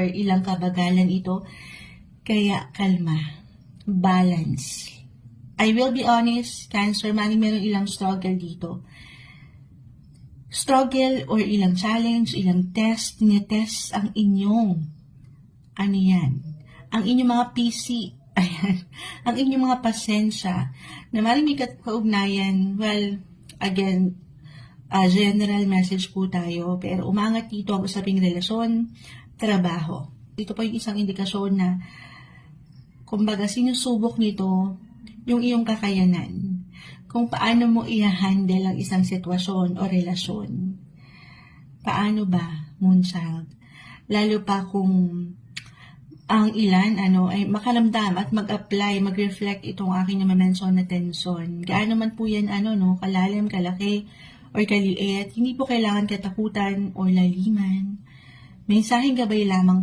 or ilang kabagalan ito. Kaya kalma, balance. I will be honest, Cancer, meron ilang struggle dito. Struggle or ilang challenge, ilang test, ni-test ang inyong, ang inyong mga PC, ayan, ang inyong mga pasensya, na maring may kaugnayan. Well, again, general message po tayo, pero umangat dito ang usaping relasyon, trabaho. Dito po yung isang indikasyon na, kumbaga, sinusubok nito yung iyong kakayanan, kung paano mo i-handle ang isang sitwasyon o relasyon. Paano ba, Moonchild? Lalo pa kung ang ilan ay makaramdam at mag-apply, mag-reflect itong aking na-mention na tension. Gaano man po yan kalalim, kalaki, or kaliit, hindi po kailangan katakutan o laliman. Mensaheng gabay lamang